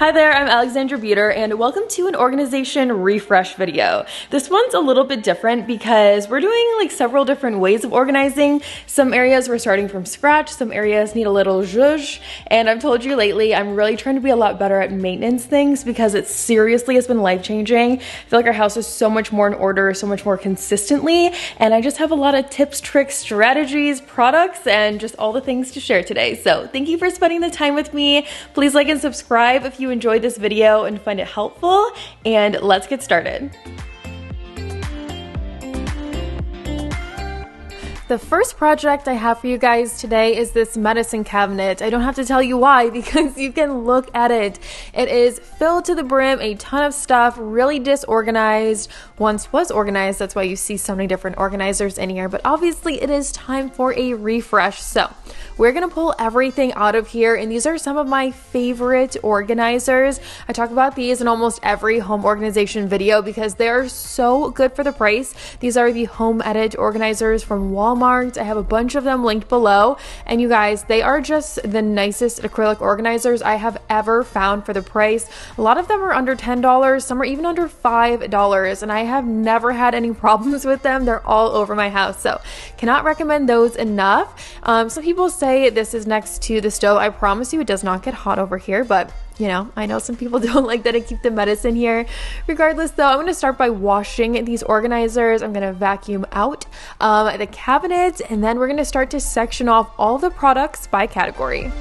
Hi there, I'm Alexandra Beuter and welcome to an organization refresh video. This one's a little bit different because we're doing like several different ways of organizing. Some areas we're starting from scratch, some areas need a little zhuzh, and I've told you lately I'm really trying to be a lot better at maintenance things because it seriously has been life-changing. I feel like our house is so much more in order, so much more consistently, and I just have a lot of tips, tricks, strategies, products, and just all the things to share today. So thank you for spending the time with me. Please like and subscribe if you enjoyed this video and find it helpful, and let's get started. The first project I have for you guys today is this medicine cabinet. I don't have to tell you why because you can look at it. It is filled to the brim, a ton of stuff, really disorganized. Once was organized, that's why you see so many different organizers in here, but obviously it is time for a refresh. So we're gonna pull everything out of here, and these are some of my favorite organizers. I talk about these in almost every home organization video because they're so good for the price. These are the Home Edit organizers from Walmart. I have a bunch of them linked below, and you guys, they are just the nicest acrylic organizers I have ever found for the price. A lot of them are under $10, some are even under $5, and I have never had any problems with them. They're all over my house, so cannot recommend those enough. Some people say this is next to the stove. I promise you it does not get hot over here, but you know, I know some people don't like that I keep the medicine here. Regardless though, I'm going to start by washing these organizers. I'm going to vacuum out the cabinets, and then we're going to start to section off all the products by category.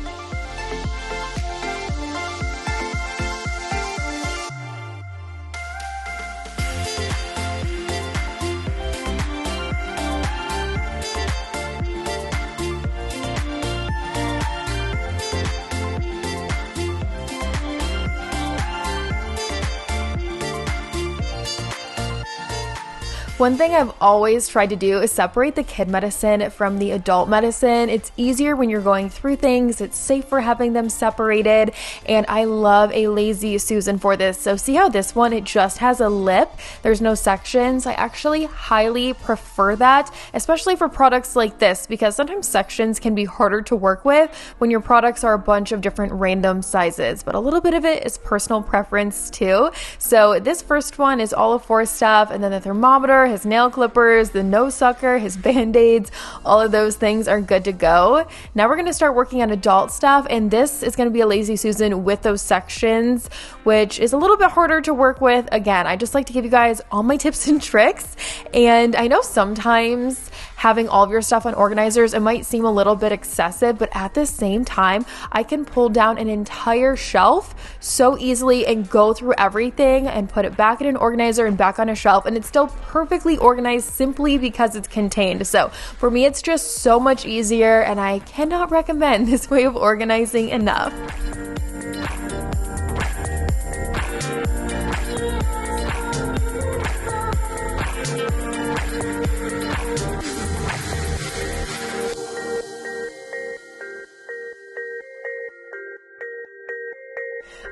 One thing I've always tried to do is separate the kid medicine from the adult medicine. It's easier when you're going through things. It's safer having them separated, and I love a Lazy Susan for this. So see how this one, it just has a lip. There's no sections. I actually highly prefer that, especially for products like this, because sometimes sections can be harder to work with when your products are a bunch of different random sizes, but a little bit of it is personal preference too. So this first one is all of 4 stuff, and then the thermometer, his nail clippers, the nose sucker, his band-aids, all of those things are good to go. Now we're going to start working on adult stuff, and this is going to be a Lazy Susan with those sections, which is a little bit harder to work with. Again, I just like to give you guys all my tips and tricks, and I know sometimes having all of your stuff on organizers, it might seem a little bit excessive, but at the same time, I can pull down an entire shelf so easily and go through everything and put it back in an organizer and back on a shelf, and it's still perfectly organized simply because it's contained. So for me, it's just so much easier, and I cannot recommend this way of organizing enough.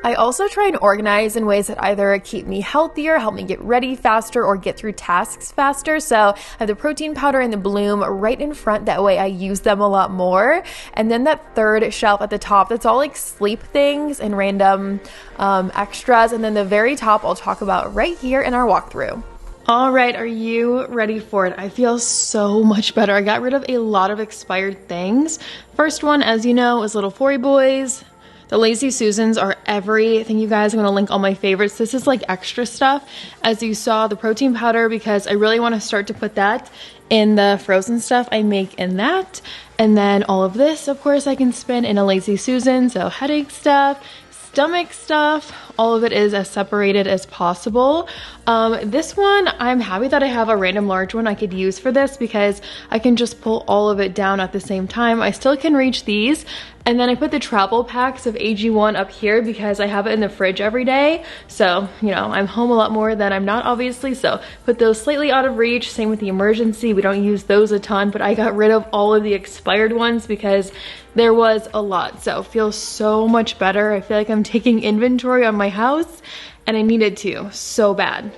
I also try and organize in ways that either keep me healthier, help me get ready faster, or get through tasks faster. So I have the protein powder and the Bloom right in front. That way I use them a lot more. And then that third shelf at the top, that's all like sleep things and random extras. And then the very top I'll talk about right here in our walkthrough. All right, are you ready for it? I feel so much better. I got rid of a lot of expired things. First one, as you know, is Little Fory Boys. The Lazy Susans are everything, you guys. I'm going to link all my favorites. This is like extra stuff. As you saw, the protein powder, because I really want to start to put that in the frozen stuff I make in that. And then all of this, of course, I can spin in a Lazy Susan. So headache stuff, stomach stuff, all of it is as separated as possible. This one, I'm happy that I have a random large one I could use for this because I can just pull all of it down at the same time. I still can reach these. And then I put the travel packs of AG1 up here because I have it in the fridge every day. So, you know, I'm home a lot more than I'm not, obviously. So put those slightly out of reach. Same with the emergency. We don't use those a ton, but I got rid of all of the expired ones because there was a lot. So feels so much better. I feel like I'm taking inventory on my house, and I needed to so bad.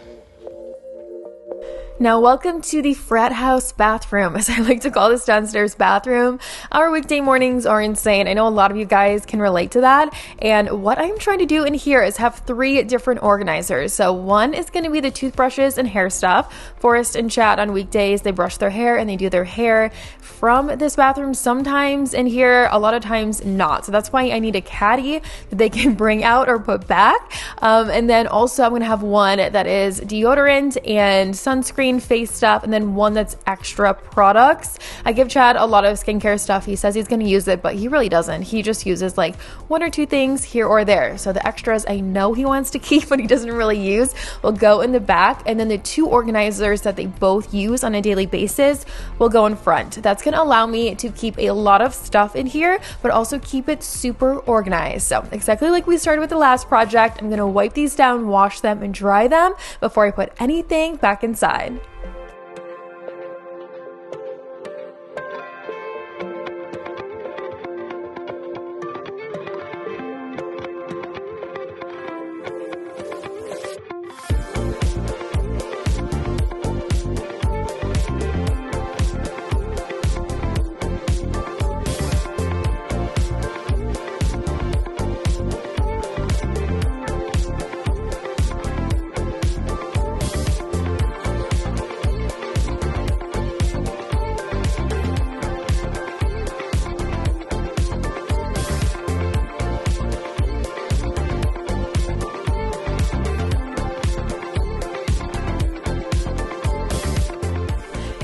Now, welcome to the frat house bathroom, as I like to call this downstairs bathroom. Our weekday mornings are insane. I know a lot of you guys can relate to that. And what I'm trying to do in here is have 3 different organizers. So one is going to be the toothbrushes and hair stuff. Forrest and Chad on weekdays, they brush their hair and they do their hair from this bathroom sometimes in here, a lot of times not. So that's why I need a caddy that they can bring out or put back. And then also I'm going to have one that is deodorant and sunscreen, face stuff, and then one that's extra products. I give Chad a lot of skincare stuff. He says he's going to use it, but he really doesn't. He just uses like 1 or 2 things here or there. So the extras I know he wants to keep, but he doesn't really use, will go in the back. And then the 2 organizers that they both use on a daily basis will go in front. That's going to allow me to keep a lot of stuff in here, but also keep it super organized. So exactly like we started with the last project, I'm going to wipe these down, wash them, and dry them before I put anything back inside.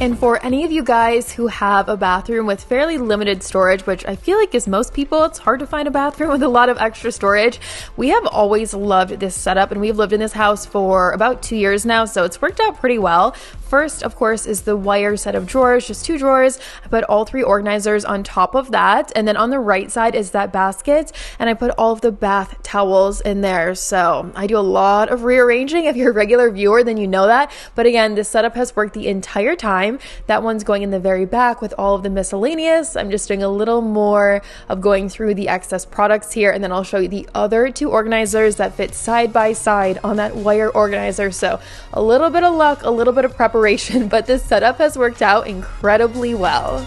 And for any of you guys who have a bathroom with fairly limited storage, which I feel like is most people, it's hard to find a bathroom with a lot of extra storage. We have always loved this setup, and we've lived in this house for about 2 years now, so it's worked out pretty well. First, of course, is the wire set of drawers, just 2 drawers. I put all 3 organizers on top of that. And then on the right side is that basket, and I put all of the bath towels in there. So I do a lot of rearranging. If you're a regular viewer, then you know that. But again, this setup has worked the entire time. That one's going in the very back with all of the miscellaneous. I'm just doing a little more of going through the excess products here, and then I'll show you the other 2 organizers that fit side by side on that wire organizer. So a little bit of luck, a little bit of preparation, but this setup has worked out incredibly well.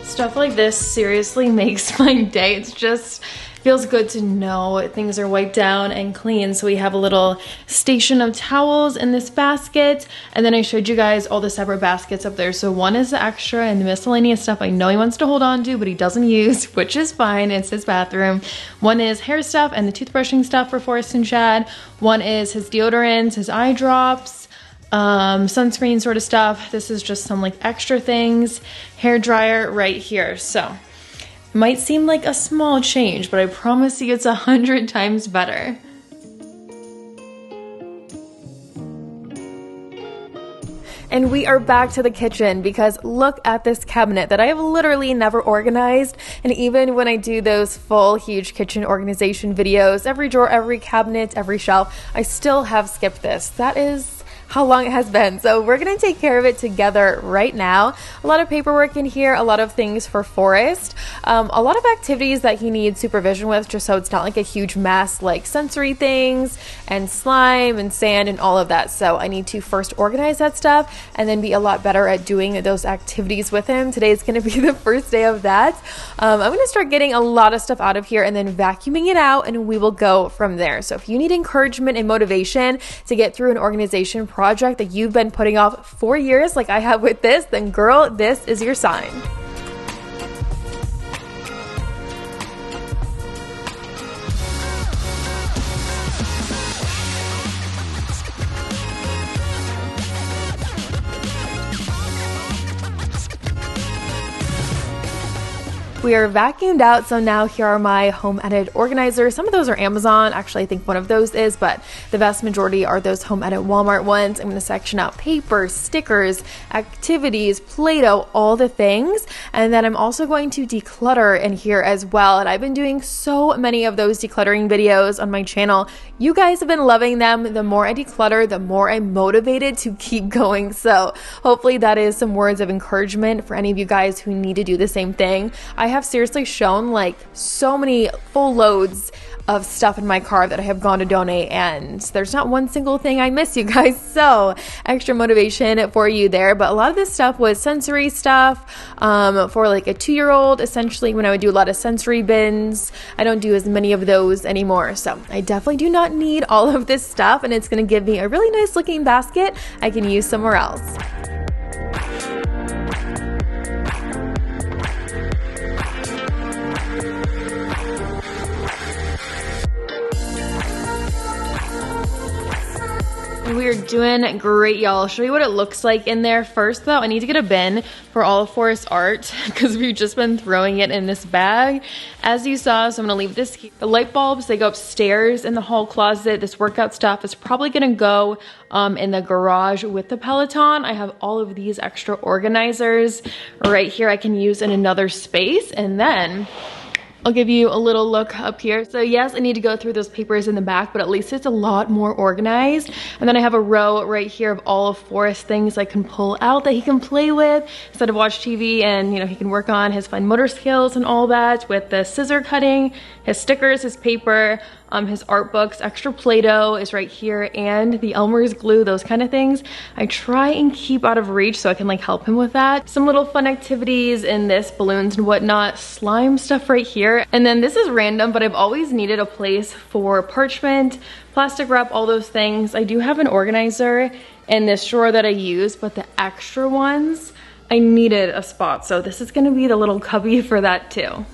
Stuff like this seriously makes my day. It's just feels good to know things are wiped down and clean. So we have a little station of towels in this basket, and then I showed you guys all the separate baskets up there. So one is the extra and the miscellaneous stuff I know he wants to hold on to but he doesn't use, which is fine, it's his bathroom. One is hair stuff and the toothbrushing stuff for Forrest and Chad. One is his deodorants, his eye drops, sunscreen sort of stuff. This is just some like extra things. Hair dryer right here. So might seem like a small change, but I promise you it's 100 times better. And we are back to the kitchen, because look at this cabinet that I have literally never organized. And even when I do those full huge kitchen organization videos, every drawer, every cabinet, every shelf, I still have skipped this. That is how long it has been. So we're gonna take care of it together right now. A lot of paperwork in here, a lot of things for Forrest, a lot of activities that he needs supervision with, just so it's not like a huge mess, like sensory things and slime and sand and all of that. So I need to first organize that stuff and then be a lot better at doing those activities with him. Today is gonna be the first day of that. I'm gonna start getting a lot of stuff out of here and then vacuuming it out, and we will go from there. So if you need encouragement and motivation to get through an organization project that you've been putting off for years, like I have with this, then girl, this is your sign. We are vacuumed out, so now here are my home edit organizers. Some of those are Amazon. Actually, I think one of those is, but the vast majority are those home edit Walmart ones. I'm going to section out papers, stickers, activities, Play-Doh, all the things. And then I'm also going to declutter in here as well. And I've been doing so many of those decluttering videos on my channel. You guys have been loving them. The more I declutter, the more I'm motivated to keep going. So hopefully that is some words of encouragement for any of you guys who need to do the same thing. I have seriously shown like so many full loads of stuff in my car that I have gone to donate, and there's not one single thing I miss, you guys. So extra motivation for you there. But a lot of this stuff was sensory stuff for like a 2-year-old, essentially, when I would do a lot of sensory bins. I don't do as many of those anymore. So I definitely do not need all of this stuff, and it's going to give me a really nice looking basket I can use somewhere else. We are doing great, y'all. I'll show you what it looks like in there. First, though, I need to get a bin for all of Forrest's art because we've just been throwing it in this bag, as you saw. So I'm gonna leave this here. The light bulbs, they go upstairs in the hall closet. This workout stuff is probably gonna go in the garage with the Peloton. I have all of these extra organizers right here I can use in another space, and then I'll give you a little look up here. So yes, I need to go through those papers in the back, but at least it's a lot more organized. And then I have a row right here of all of Forrest's things I can pull out that he can play with instead of watch TV, and he can work on his fine motor skills and all that with the scissor cutting, his stickers, his paper, his art books. Extra Play-Doh is right here, and the Elmer's glue, those kind of things. I try and keep out of reach so I can like help him with that. Some little fun activities in this, balloons and whatnot, slime stuff right here. And then this is random, but I've always needed a place for parchment, plastic wrap, all those things. I do have an organizer in this drawer that I use, but the extra ones, I needed a spot. So this is gonna be the little cubby for that too.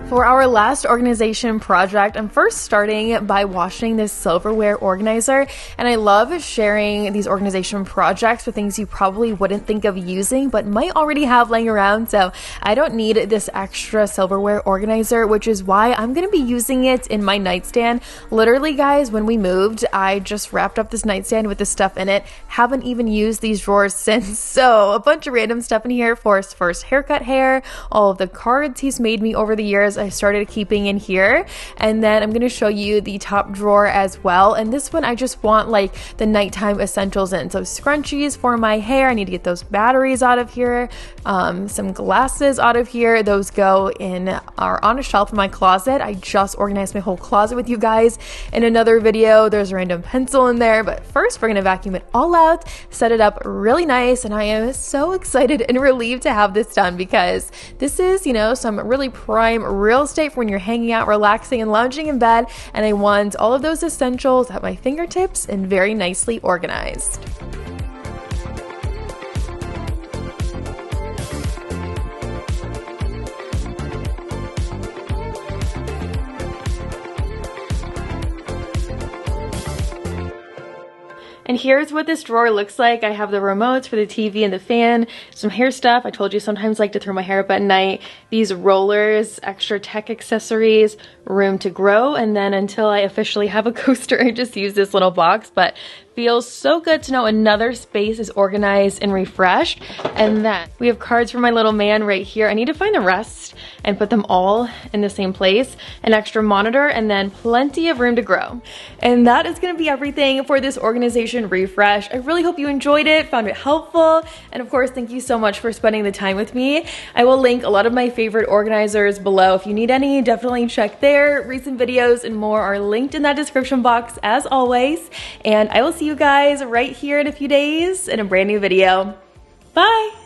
For our last organization project, I'm first starting by washing this silverware organizer, and I love sharing these organization projects with things you probably wouldn't think of using but might already have laying around. So I don't need this extra silverware organizer, which is why I'm going to be using it in my nightstand. Literally, guys, when we moved, I just wrapped up this nightstand with this stuff in it. Haven't even used these drawers since. So a bunch of random stuff in here. Forrest's first haircut hair, all of the cards he's made me over the years, I started keeping in here. And then I'm going to show you the top drawer as well. And this one I just want like the nighttime essentials in. So scrunchies for my hair. I need to get those batteries out of here. Some glasses out of here. Those go in are on a shelf in my closet. I just organized my whole closet with you guys in another video. There's a random pencil in there. But first we're going to vacuum it all out, set it up really nice. And I am so excited and relieved to have this done because this is, some really prime real estate for when you're hanging out, relaxing, and lounging in bed. And I want all of those essentials at my fingertips and very nicely organized. And here's what this drawer looks like. I have the remotes for the TV and the fan, some hair stuff. I told you sometimes I like to throw my hair up at night. These rollers, extra tech accessories, room to grow. And then until I officially have a coaster, I just use this little box. But feels so good to know another space is organized and refreshed. And then we have cards for my little man right here. I need to find the rest and put them all in the same place. An extra monitor, and then plenty of room to grow. And that is going to be everything for this organization refresh. I really hope you enjoyed it, found it helpful, and of course, thank you so much for spending the time with me. I will link a lot of my favorite organizers below. If you need any, definitely check there. Recent videos and more are linked in that description box as always. And I will see you guys right here in a few days in a brand new video. Bye!